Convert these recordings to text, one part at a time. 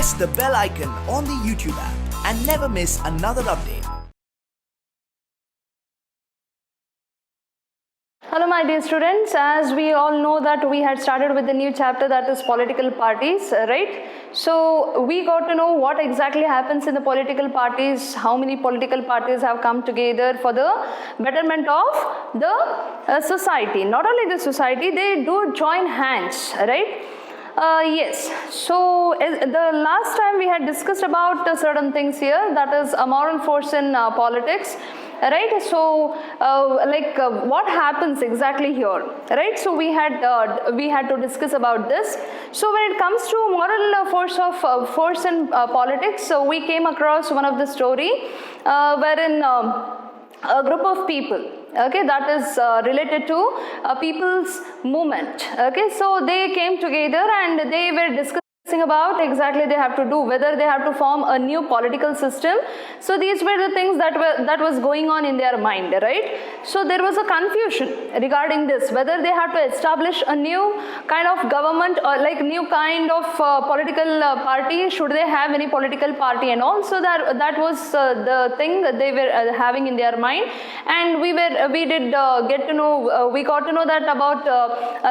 press the bell icon on the YouTube app and never miss another update. Hello my dear students, as we all know that we had started with the new chapter, that is political parties, right? So we got to know what exactly happens in the political parties, how many political parties have come together for the betterment of the society. Not only the society, they do join hands, right? Yes, so the last time we had discussed about certain things here, that is a moral force in politics, right? So what happens exactly here, right? So we had to discuss about this. So when it comes to moral force in politics, so we came across one of the story wherein a group of people, okay, that is related to a people's movement, okay, so they came together and they were discussing about exactly they have to do, whether they have to form a new political system. So these were the things that was going on in their mind, right? So there was a confusion regarding this, whether they have to establish a new kind of government or like new kind of political party, should they have any political party and all. So that was the thing that they were having in their mind. And we got to know that about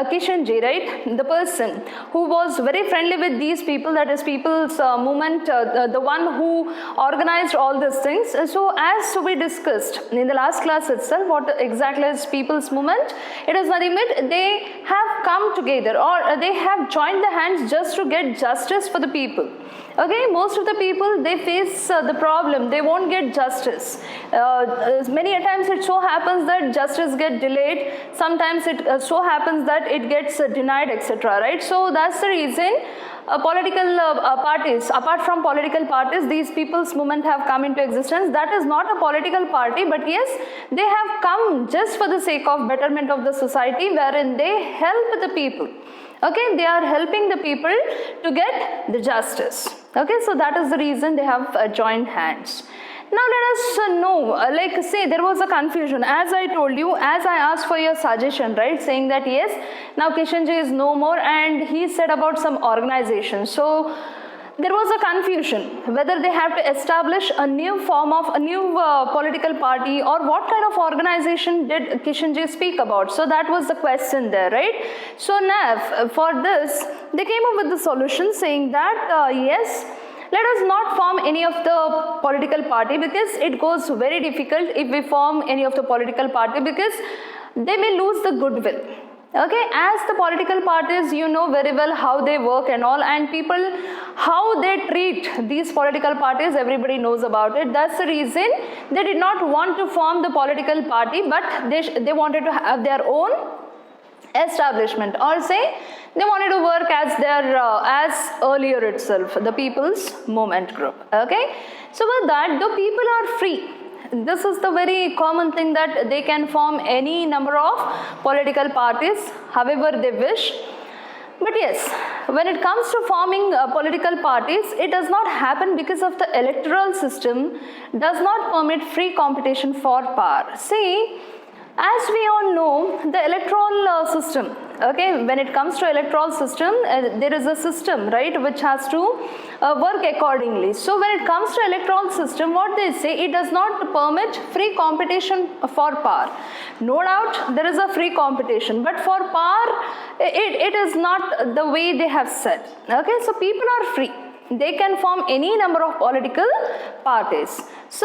Kishanji, right, the person who was very friendly with these people, that is people's movement, the one who organized all these things. So as we discussed in the last class itself, what exactly is people's movement? It is nothing but they have come together, or they have joined the hands just to get justice for the people. Okay, most of the people, they face the problem, they won't get justice. Many a times it so happens that justice gets delayed, sometimes it so happens that it gets denied, etc. Right? So that's the reason political parties, apart from political parties, these people's movement have come into existence. That is not a political party, but yes, they have come just for the sake of betterment of the society, wherein they help the people. Okay, they are helping the people to get the justice. Okay, so that is the reason they have joined hands. Now let us know, say there was a confusion, as I told you, as I asked for your suggestion, right, saying that yes, now Kishanji is no more, and he said about some organization. So there was a confusion whether they have to establish a new form of a new political party, or what kind of organization did Kishanji speak about. So that was the question there, right? So now for this, they came up with the solution saying that yes, let us not form any of the political party, because it goes very difficult if we form any of the political party, because they may lose the goodwill. Okay, as the political parties, you know very well how they work and all, and people, how they treat these political parties, everybody knows about it. That's the reason they did not want to form the political party, but they wanted to have their own establishment, or say they wanted to work as their as earlier itself, the people's movement group. Okay, so with that, the people are free. This is the very common thing, that they can form any number of political parties however they wish. But yes, when it comes to forming political parties, it does not happen because of the electoral system does not permit free competition for power. See, as we all know, the electoral system, okay, when it comes to electoral system, there is a system, right, which has to work accordingly. So when it comes to electoral system, what they say, it does not permit free competition for power. No doubt there is a free competition, but for power, it is not the way they have said. Okay, so people are free. They can form any number of political parties. So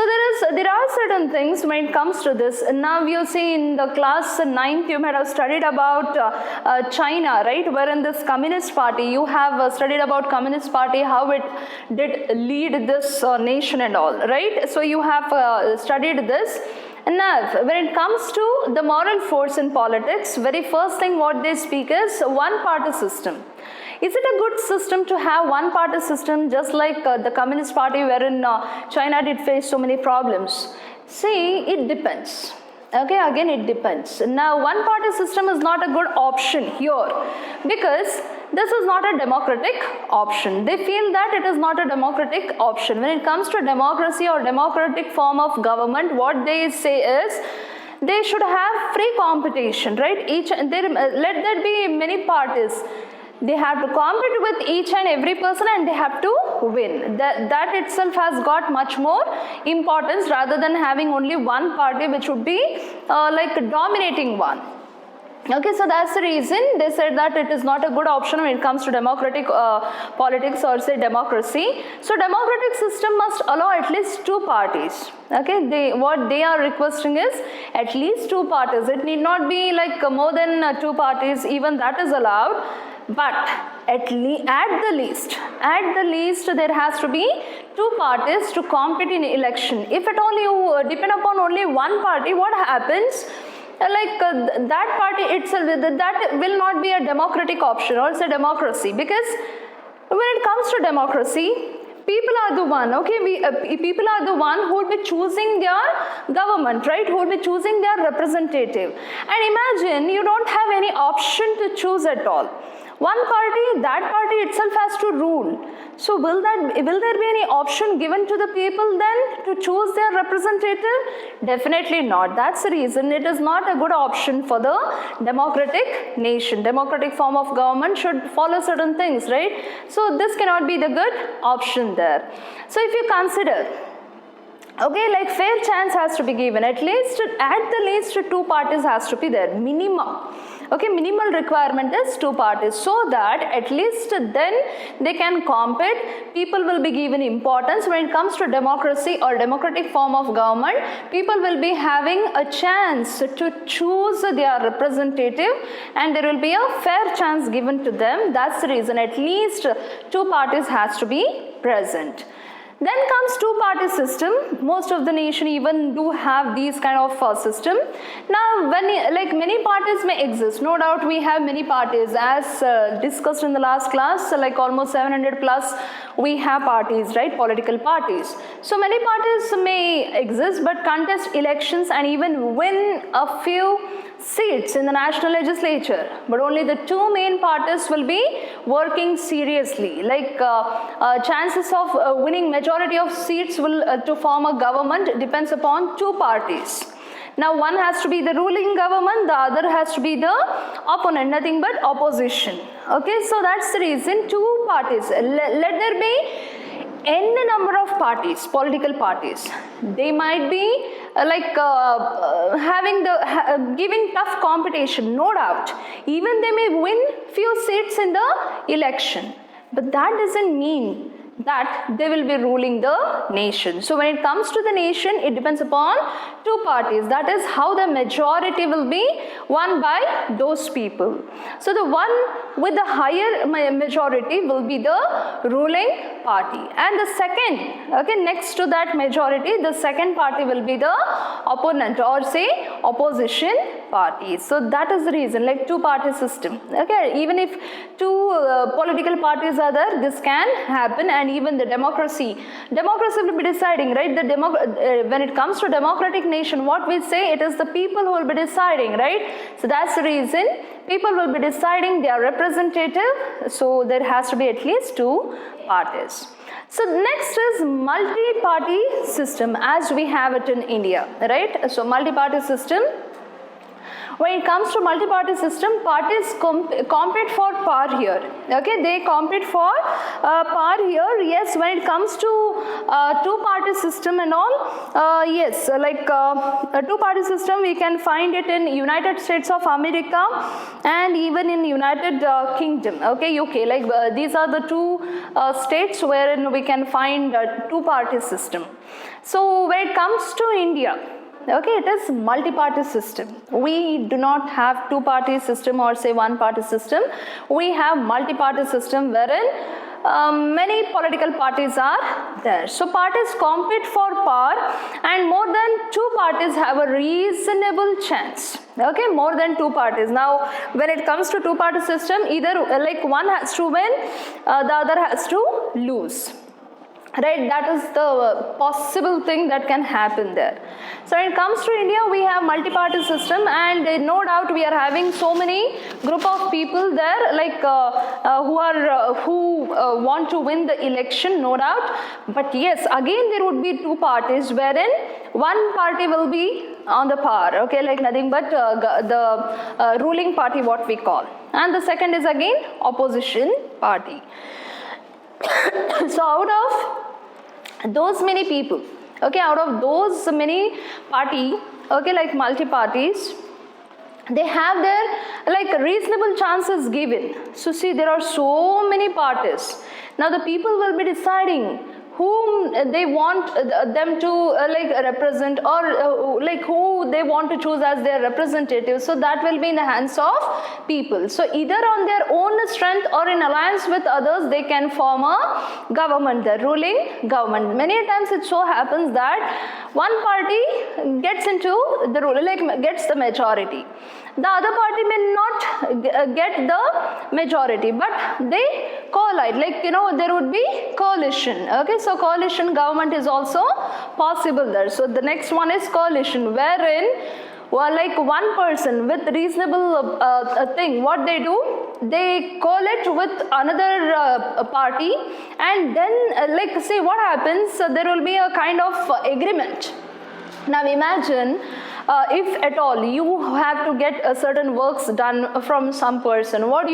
there are certain things when it comes to this. Now you'll see in the class 9th, you might have studied about China, right, wherein this Communist Party, you have studied about Communist Party, how it did lead this nation and all, right? So you have studied this. Now, when it comes to the moral force in politics, very first thing what they speak is one-party system. Is it a good system to have one-party system, just like the Communist Party, wherein China did face so many problems? See, it depends. Okay, again it depends. Now, one-party system is not a good option here, because this is not a democratic option. They feel that it is not a democratic option. When it comes to democracy or democratic form of government, what they say is, they should have free competition, right? Let there be many parties. They have to compete with each and every person and they have to win. That itself has got much more importance rather than having only one party which would be like dominating one. Okay, so that's the reason they said that it is not a good option when it comes to democratic politics or say democracy. So democratic system must allow at least two parties. Okay, what they are requesting is at least two parties. It need not be like more than two parties, even that is allowed. But at the least there has to be two parties to compete in election. If at all you depend upon only one party, what happens? That party itself, that will not be a democratic option or say democracy, because when it comes to democracy, people are the one, okay, people are the one who will be choosing their government, right, who will be choosing their representative. And imagine you don't have any option to choose at all. One party, that party itself has to rule. So will there be any option given to the people then to choose their representative? Definitely not. That's the reason it is not a good option for the democratic nation. Democratic form of government should follow certain things, right? So this cannot be the good option there. So if you consider, okay, like fair chance has to be given, at the least two parties has to be there, minimum. Okay, minimal requirement is two parties, so that at least then they can compete. People will be given importance when it comes to democracy or democratic form of government. People will be having a chance to choose their representative and there will be a fair chance given to them. That's the reason at least two parties has to be present. Then comes two-party system. Most of the nation even do have these kind of system. Now, many parties may exist. No doubt we have many parties, as discussed in the last class. Like almost 700 plus, we have parties, right? Political parties. So many parties may exist, but contest elections and even win a few seats in the national legislature, but only the two main parties will be working seriously. Chances of winning majority of seats will to form a government depends upon two parties. Now one has to be the ruling government, the other has to be the opponent, nothing but opposition. Okay, so that's the reason two parties. Let there be n number of parties, political parties. They might be giving tough competition, no doubt. Even they may win few seats in the election, but that doesn't mean that they will be ruling the nation. So when it comes to the nation, it depends upon two parties. That is how the majority will be won by those people. So the one with the higher majority will be the ruling party. And the second, okay, next to that majority, the second party will be the opponent or say opposition party. So that is the reason, like two-party system. Okay, even if two political parties are there, this can happen. And even the democracy will be deciding, right? When it comes to democratic nation, what we say, it is the people who will be deciding, right? So that's the reason people will be deciding their representative. So there has to be at least two parties. So next is multi-party system as we have it in India, right? So multi-party system. When it comes to multi-party system, parties compete for power here. Okay, they compete for power here. Yes, when it comes to two-party system and all, yes, a two-party system we can find it in United States of America and even in United Kingdom. Okay, UK. These are the two states wherein we can find a two-party system. So when it comes to India, okay, it is multi-party system. We do not have two-party system or say one-party system. We have multi-party system wherein many political parties are there. So parties compete for power and more than two parties have a reasonable chance. Okay, more than two parties. Now, when it comes to two-party system, either one has to win, the other has to lose. Right, that is the possible thing that can happen there. So when it comes to India, we have multi-party system and no doubt we are having so many group of people there who want to win the election, no doubt. But yes, again there would be two parties wherein one party will be on the power, okay, like nothing but the ruling party, what we call. And the second is again opposition party. So out of those many people, okay, out of those many party, okay, like multi-parties, they have their like reasonable chances given. So see, there are so many parties. Now the people will be deciding whom they want them to like represent, or like who they want to choose as their representative. So that will be in the hands of people. So either on their own strength or in alliance with others, they can form a government, the ruling government. Many times it so happens that one party gets into the rule, like gets the majority. The other party may not get the majority, but they collide, like there would be coalition. Okay, so coalition government is also possible there. So the next one is coalition, wherein like one person with reasonable thing, what they do, they collate with another party, and then like say what happens, there will be a kind of agreement. Now imagine if at all you have to get certain works done from some person, what do?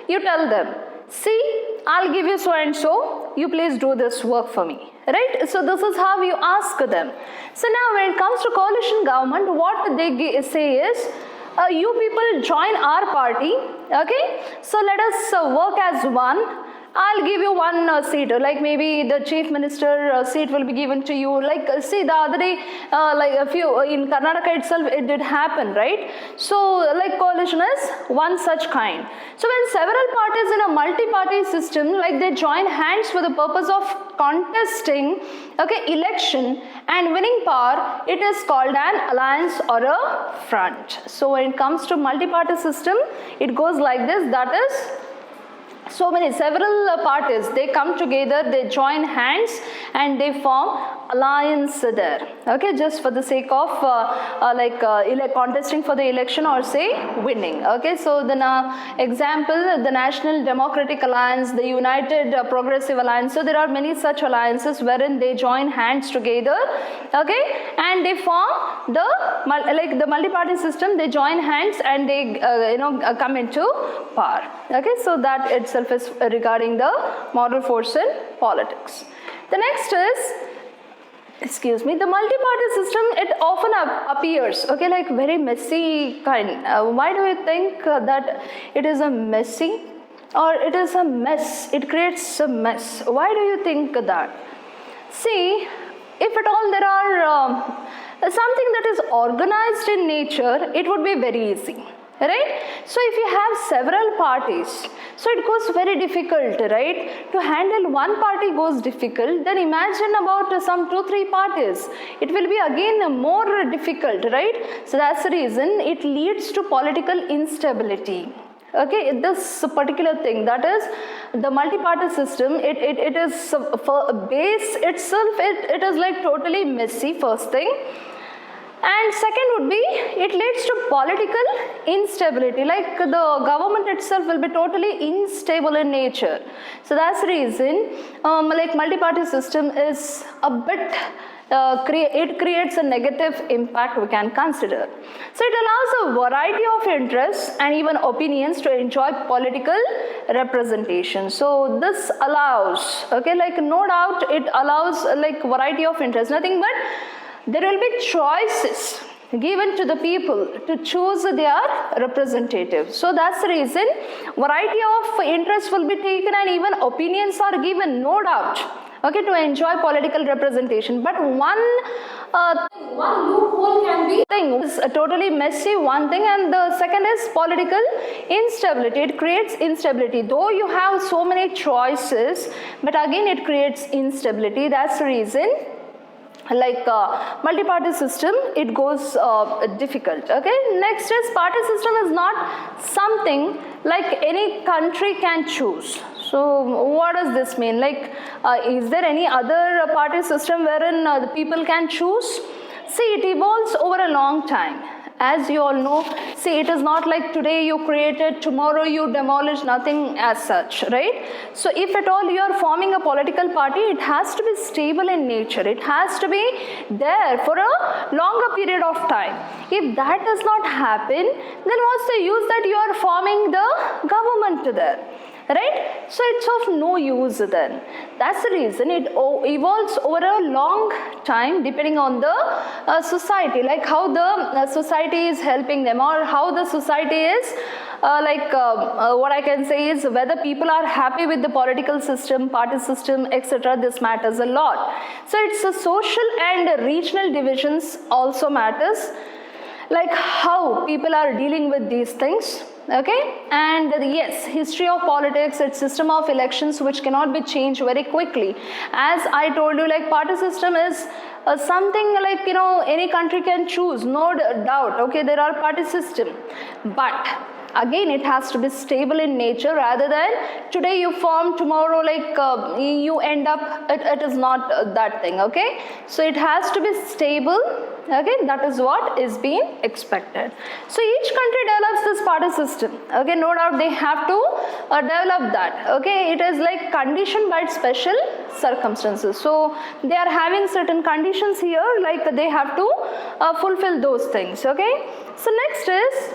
You tell them, see, I'll give you so and so, you please do this work for me, right? So this is how you ask them. So now when it comes to coalition government, what they say is, you people join our party, okay? So let us work as one. I'll give you one seat, like maybe the chief minister seat will be given to you. Like see, the other day, like a few in Karnataka itself, it did happen, right? So like coalition is one such kind. So when several parties in a multi-party system, like they join hands for the purpose of contesting, okay, election and winning power, it is called an alliance or a front. So when it comes to multi-party system, it goes like this, that is, several parties, they come together, they join hands and they form alliance there, okay, just for the sake of contesting for the election or say winning, okay. So the example, the National Democratic Alliance, the United Progressive Alliance, so there are many such alliances wherein they join hands together, okay, and they form the multi-party system, they join hands and they come into power, okay. So that itself is regarding the moral force in politics. The next is, the multi-party system, it often appears, okay, like very messy kind. Why do you think that it is a messy, or it is a mess? It creates a mess. Why do you think that? See, if at all there are something that is organized in nature, it would be very easy. Right? So if you have several parties, so it goes very difficult, right? To handle one party goes difficult, then imagine about some 2-3 parties. It will be again more difficult, right? So that's the reason it leads to political instability. Okay, this particular thing, that is the multi-party system, it is for base itself, it is like totally messy, first thing. And second would be, it leads to political instability, like the government itself will be totally unstable in nature. So that's the reason like multi-party system is a bit, it creates a negative impact we can consider. So it allows a variety of interests and even opinions to enjoy political representation. So this allows, okay, like no doubt it allows like variety of interests, nothing but there will be choices given to the people to choose their representative. So that's the reason variety of interests will be taken and even opinions are given, no doubt, okay, to enjoy political representation. But one loophole can be is totally messy, one thing, and the second is political instability. It creates instability. Though you have so many choices, but again it creates instability. That's the reason like multi-party system, it goes difficult, okay. Next is, party system is not something like any country can choose. So what does this mean? Like is there any other party system wherein the people can choose? See, it evolves over a long time. As you all know, See, it is not like today you created, tomorrow you demolish, nothing as such, right? So if at all you are forming a political party, it has to be stable in nature. It has to be there for a longer period of time. If that does not happen, then what's the use that you are forming the government there? Right? So it's of no use then. That's the reason it evolves over a long time depending on the society, like how the society is helping them, or how the society is what I can say is whether people are happy with the political system, party system, etc. This matters a lot. So it's a social and regional divisions also matters, like how people are dealing with these things. Okay, and yes, history of politics, its system of elections which cannot be changed very quickly. As I told you, like party system is something like, any country can choose, no doubt. Okay, there are party system, but again it has to be stable in nature, rather than today you form, tomorrow you end up, it is not that thing. Okay, so it has to be stable. Okay, that is what is being expected. So each country develops this party system. Okay, no doubt they have to develop that. Okay, it is like conditioned by special circumstances. So they are having certain conditions here, like they have to fulfill those things. Okay, so next is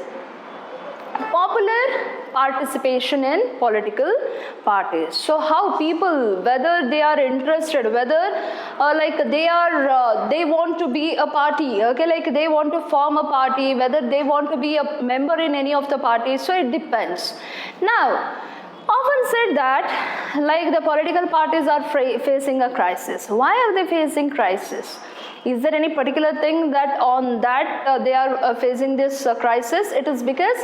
popular participation in political parties. So how people, whether they are interested, whether they want to be a party, okay, like they want to form a party, whether they want to be a member in any of the parties, so it depends. Now, often said that like the political parties are facing a crisis. Why are they facing crisis? Is there any particular thing that on that they are facing this crisis? It is because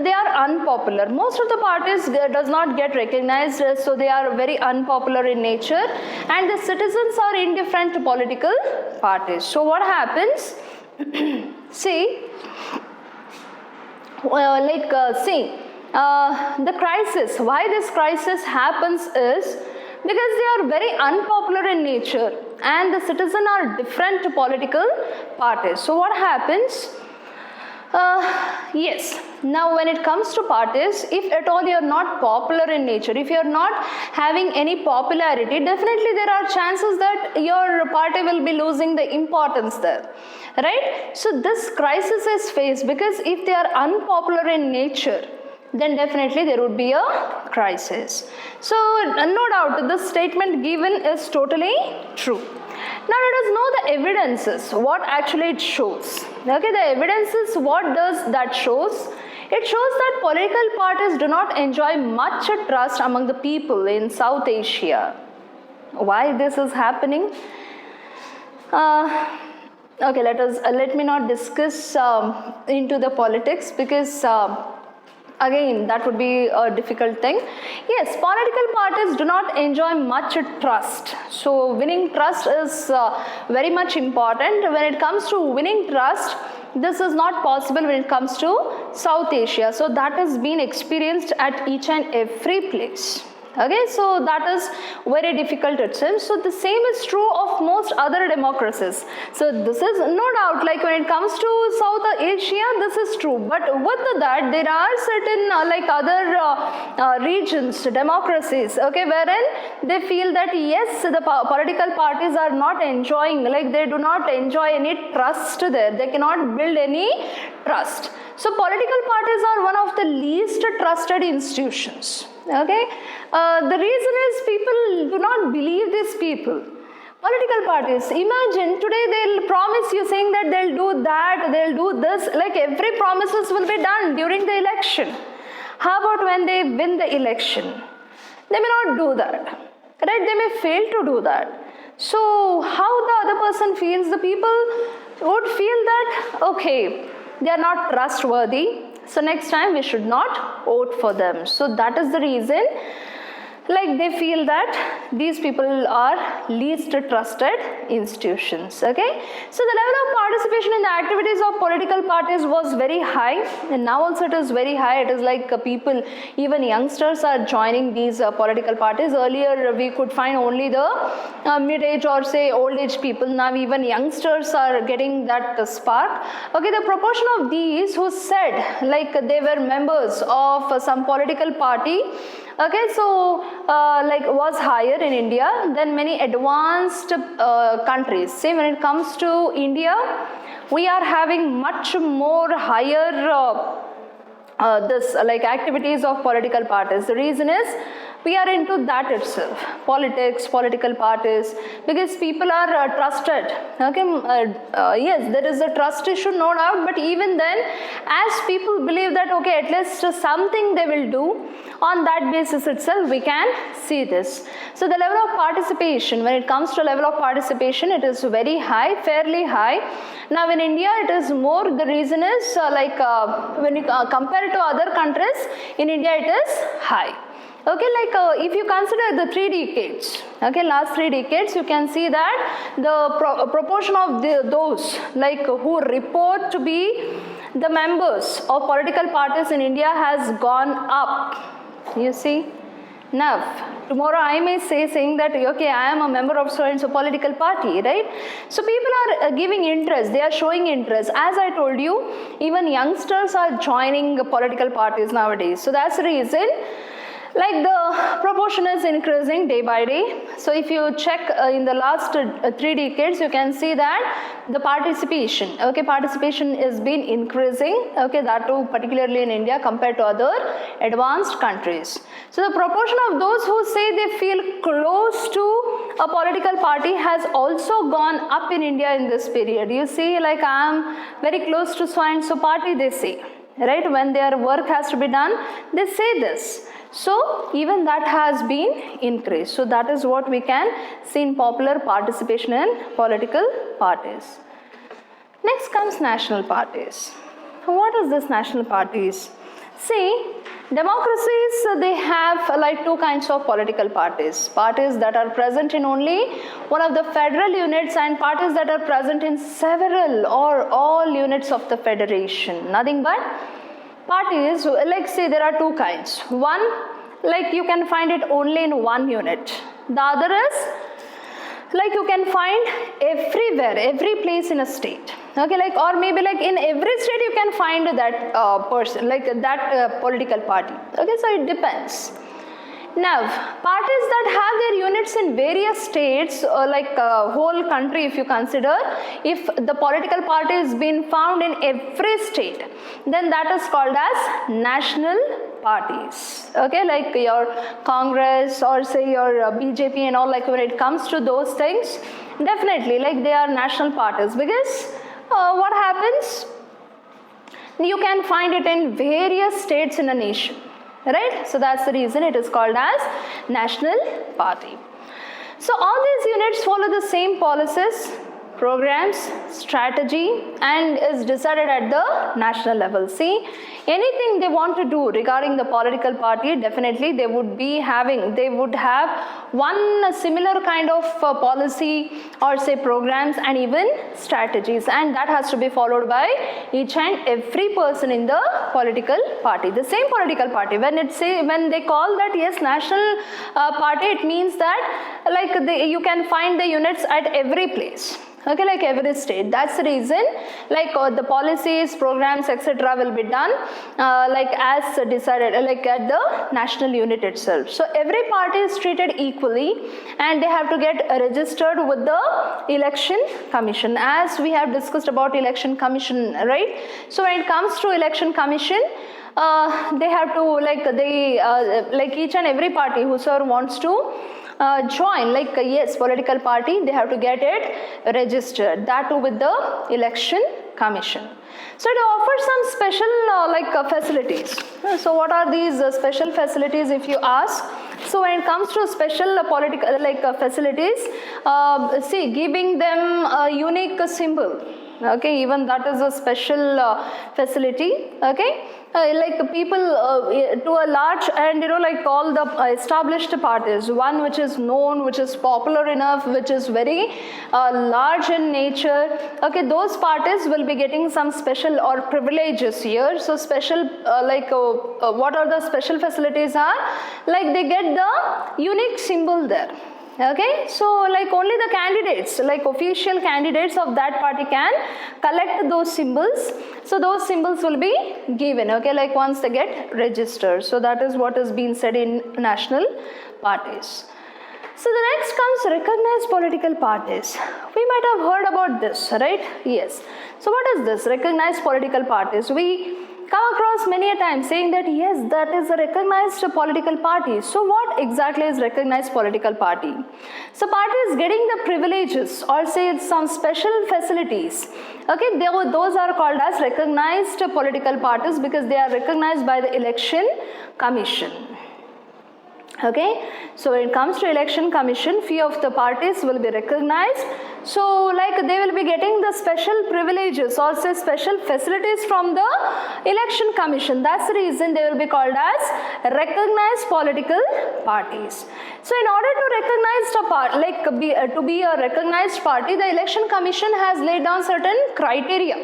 they are unpopular. Most of the parties does not get recognized, so they are very unpopular in nature, and the citizens are indifferent to political parties. So what happens? See, the crisis, why this crisis happens is because they are very unpopular in nature and the citizens are different to political parties. So what happens? Yes, now when it comes to parties, if at all you are not popular in nature, if you are not having any popularity, definitely there are chances that your party will be losing the importance there, right? So this crisis is faced because if they are unpopular in nature, then definitely there would be a crisis. So no doubt this statement given is totally true. Now let us know the evidences, what actually it shows. Okay, the evidences, what does that shows? It shows that political parties do not enjoy much trust among the people in South Asia. Why this is happening? Okay, let me not discuss into the politics, because again that would be a difficult thing. Yes, political parties do not enjoy much trust. So winning trust is very much important. When it comes to winning trust, this is not possible when it comes to South Asia. So that has been experienced at each and every place. Okay, so that is very difficult itself. So the same is true of most other democracies. So this is no doubt, like when it comes to South Asia, this is true. But with that, there are certain other regions, democracies, okay, wherein they feel that yes, the political parties are not enjoying, like they do not enjoy any trust there. They cannot build any trust. So political parties are one of the least trusted institutions. Okay, the reason is people do not believe these people. Political parties, imagine today they'll promise you saying that they'll do that, they'll do this, like every promises will be done during the election. How about when they win the election? They may not do that, right? They may fail to do that. So how the other person feels? The people would feel that, okay, they are not trustworthy, so next time we should not vote for them. So that is the reason, like they feel that these people are least trusted institutions. Okay, so the level of participation in the activities of political parties was very high, and now also it is very high. It is like people, even youngsters are joining these political parties. Earlier we could find only the mid-age or say old-age people. Now even youngsters are getting that spark. Okay, the proportion of these who said like they were members of some political party, okay, so like was higher in India than many advanced countries. See, when it comes to India, we are having much more higher this like activities of political parties. The reason is we are into that itself, politics, political parties, because people are trusted. Okay, yes, there is a trust issue, no doubt, but even then, as people believe that okay, at least something they will do, on that basis itself we can see this. So the level of participation, when it comes to level of participation, it is very high, fairly high. Now in India it is more. The reason is when you compare it to other countries, in India it is high. Okay, like if you consider the 3 decades, okay, last 3 decades, you can see that the proportion of those like who report to be the members of political parties in India has gone up. You see, now tomorrow I may saying that okay, I am a member of so and so political party, right? So people are giving interest, they are showing interest. As I told you, even youngsters are joining political parties nowadays. So that's the reason like the proportion is increasing day by day. So if you check in the last 3 decades, you can see that the participation, okay, participation is been increasing, okay, that too particularly in India compared to other advanced countries. So the proportion of those who say they feel close to a political party has also gone up in India in this period. You see, like I am very close to so and so party, they say, right? When their work has to be done, they say this. So even that has been increased. So that is what we can see in popular participation in political parties. Next comes national parties. What is this national parties? See, democracies, they have like 2 kinds of political parties. Parties that are present in only one of the federal units and parties that are present in several or all units of the federation. Nothing but parties, like say there are 2 kinds. One, like you can find it only in one unit. The other is like you can find everywhere, every place in a state. Okay, like or maybe like in every state you can find that person, like that political party. Okay, so it depends. Now, parties that have their units in various states, like whole country, if you consider, if the political party is being found in every state, then that is called as national parties. Okay, like your Congress or say your BJP and all, like when it comes to those things, definitely like they are national parties, because what happens, you can find it in various states in a nation. Right? So that's the reason it is called as national party. So all these units follow the same policies, programs, strategy, and is decided at the national level. See, anything they want to do regarding the political party, definitely they would have one similar kind of policy or say programs and even strategies, and that has to be followed by each and every person in the political party. The same political party, when they call that yes national party, it means that like you can find the units at every place. Okay, like every state. That's the reason like the policies, programs, etc. will be done like as decided like at the national unit itself. So every party is treated equally and they have to get registered with the election commission, as we have discussed about election commission, right? So when it comes to election commission, they have to like each and every party whosoever wants to join like yes political party, they have to get it registered, that too with the election commission. So it offers some special facilities. So what are these special facilities if you ask? So when it comes to special political facilities, see, giving them a unique symbol. Okay, even that is a special facility. Okay, like people to a large and like all the established parties, one which is known, which is popular enough, which is very large in nature. Okay, those parties will be getting some special or privileges here. So special what are the special facilities are? Like they get the unique symbol there. Okay, so like only the candidates, like official candidates of that party can collect those symbols. So those symbols will be given, okay, like once they get registered. So that is what is being said in national parties. So the next comes recognized political parties. We might have heard about this, right? Yes. So what is this recognized political parties? We come across many a time saying that yes, that is a recognized political party. So what exactly is recognized political party? So party is getting the privileges or say it's some special facilities. Okay, those are called as recognized political parties because they are recognized by the election commission. Okay, so when it comes to election commission, few of the parties will be recognized. So like they will be getting the special privileges or say special facilities from the election commission. That's the reason they will be called as recognized political parties. So in order to recognize to be a recognized party, the election commission has laid down certain criteria.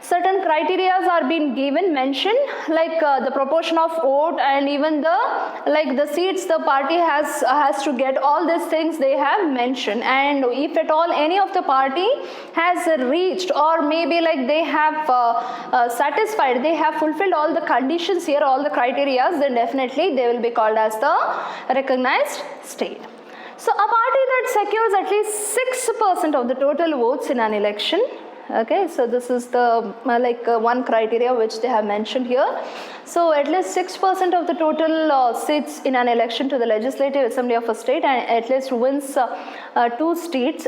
Certain criteria are being given, mentioned, like the proportion of vote and even the seats the party has to get. All these things they have mentioned, and if at all any of the party has reached or maybe like they have satisfied, they have fulfilled all the conditions here, all the criteria, then definitely they will be called as the recognized state. So a party that secures at least 6% of the total votes in an election. Okay, so this is the one criteria which they have mentioned here. So at least 6% of the total seats in an election to the legislative assembly of a state, and at least wins two seats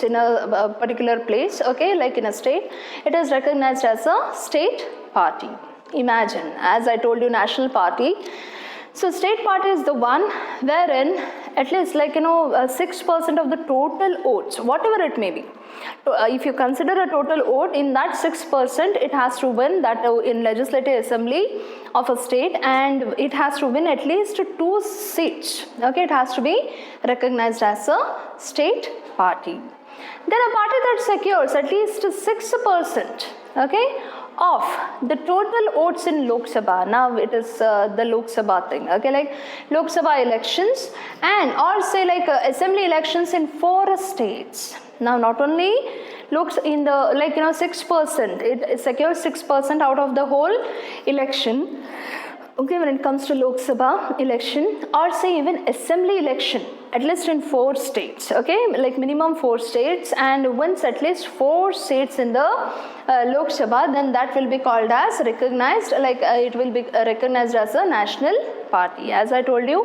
in a particular place. Okay, like in a state, it is recognized as a state party. Imagine, as I told you, national party. So state party is the one wherein at least 6% of the total votes, whatever it may be. If you consider a total vote, in that 6%, it has to win that in legislative assembly of a state, and it has to win at least 2 seats. Okay, it has to be recognized as a state party. Then a party that secures at least 6%, okay, of the total votes in Lok Sabha. Now it is the Lok Sabha thing, okay, like Lok Sabha elections and or say assembly elections in 4 states. Now not only looks in the 6%, it secures 6% out of the whole election. Okay, when it comes to Lok Sabha election or say even assembly election, at least in 4 states, okay, like minimum 4 states, and wins at least 4 seats in the Lok Sabha, then that will be called as recognized, it will be recognized as a national party. As I told you,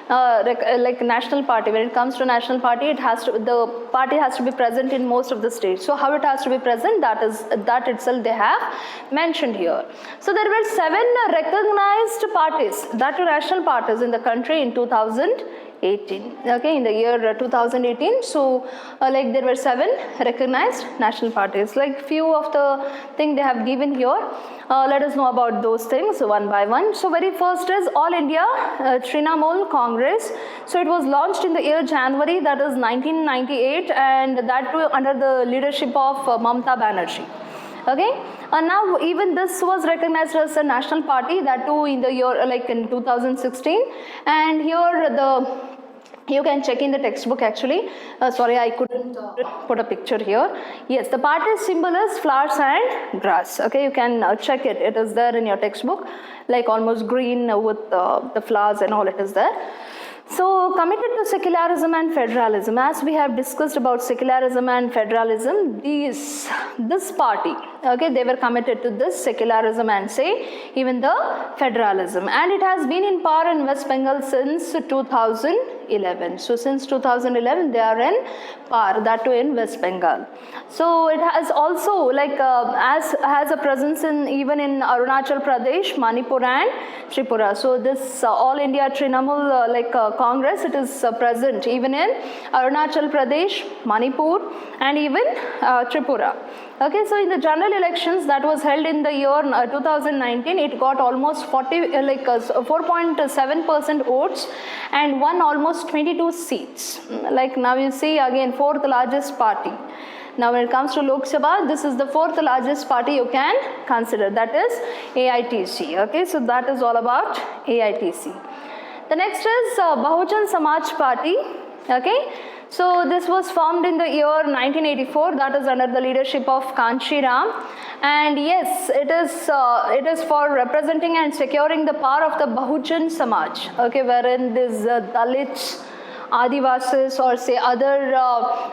national party, when it comes to national party, the party has to be present in most of the states. So how it has to be present, that itself they have mentioned here. So there were 7 recognized parties, that were national parties in the country in 2018, okay, in the year 2018. So there were 7 recognized national parties. Like few of the things they have given here, let us know about those things one by one. So very first is All India Trinamool Congress. So it was launched in the year January, that is 1998, and that too under the leadership of Mamata Banerjee. Okay, and now even this was recognized as a national party, that too in the year in 2016, and here you can check in the textbook actually. Sorry, I couldn't put a picture here. Yes, the party's symbol is flowers and grass. Okay, you can check it. It is there in your textbook, like almost green with the flowers and all, it is there. So committed to secularism and federalism. As we have discussed about secularism and federalism, this party, okay, they were committed to this secularism and say even the federalism, and it has been in power in West Bengal since 2008. 2011. So since 2011 they are in power, that too in West Bengal. So it has also like as has a presence in even in Arunachal Pradesh, Manipur and Tripura. So this All India Trinamool Congress, it is present even in Arunachal Pradesh, Manipur and even Tripura. Okay, so in the general elections that was held in the year 2019, it got almost 4.7% votes and won almost 22 seats. Like now you see again, fourth largest party. Now when it comes to Lok Sabha, this is the fourth largest party you can consider, that is AITC. Okay, so that is all about AITC. The next is Bahujan Samaj Party. Okay, so this was formed in the year 1984, that is under the leadership of Kanchi Ram, and yes, it is for representing and securing the power of the Bahujan Samaj, okay, wherein these Dalits, Adivasis or say other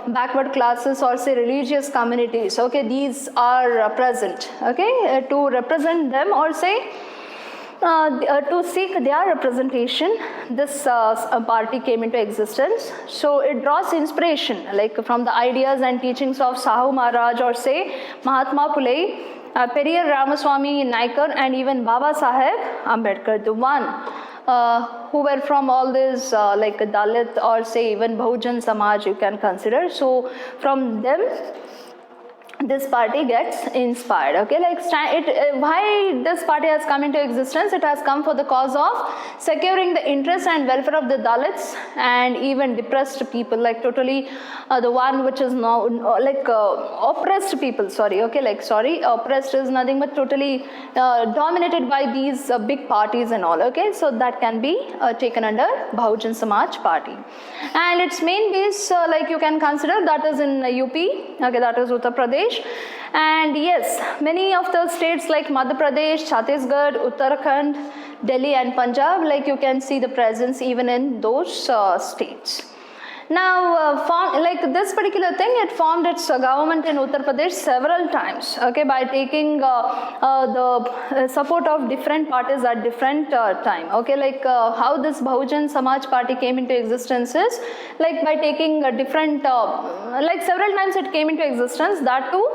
backward classes or say religious communities, okay, these are present, okay, to represent them or say to seek their representation, this party came into existence. So it draws inspiration like from the ideas and teachings of Sahu Maharaj or say Mahatma Phule, Periyar Ramaswamy Naikar and even Baba Saheb Ambedkar, the one who were from all this like Dalit or say even Bahujan Samaj you can consider. So from them this party gets inspired, okay, like why this party has come into existence? It has come for the cause of securing the interest and welfare of the Dalits and even depressed people, like totally the one which is now oppressed people, oppressed is nothing but totally dominated by these big parties and all, okay, so that can be taken under Bahujan Samaj Party. And its main base like you can consider that is in UP, okay, that is Uttar Pradesh. And yes, many of the states like Madhya Pradesh, Chhattisgarh, Uttarakhand, Delhi and Punjab, like you can see the presence even in those states. Now, like this particular thing, it formed its government in Uttar Pradesh several times, okay, by taking the support of different parties at different time, okay, like how this Bahujan Samaj Party came into existence is like by taking different, like several times it came into existence, that too,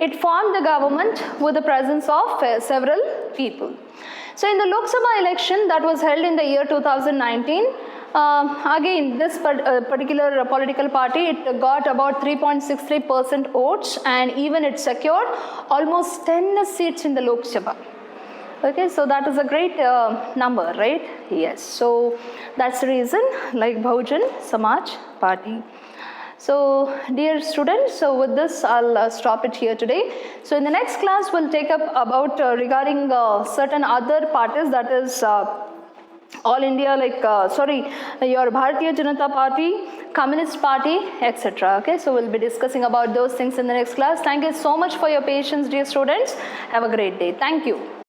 it formed the government with the presence of several people. So in the Lok Sabha election that was held in the year 2019, again this particular political party, it got about 3.63% votes and even it secured almost 10 seats in the Lok Sabha. Okay, so that is a great number, right? Yes, so that's the reason like Bahujan Samaj Party. So dear students, so with this I'll stop it here today. So in the next class we'll take up about regarding certain other parties, that is All India your Bharatiya Janata Party, Communist Party, etc. Okay, so we'll be discussing about those things in the next class. Thank you so much for your patience, dear students. Have a great day. Thank you.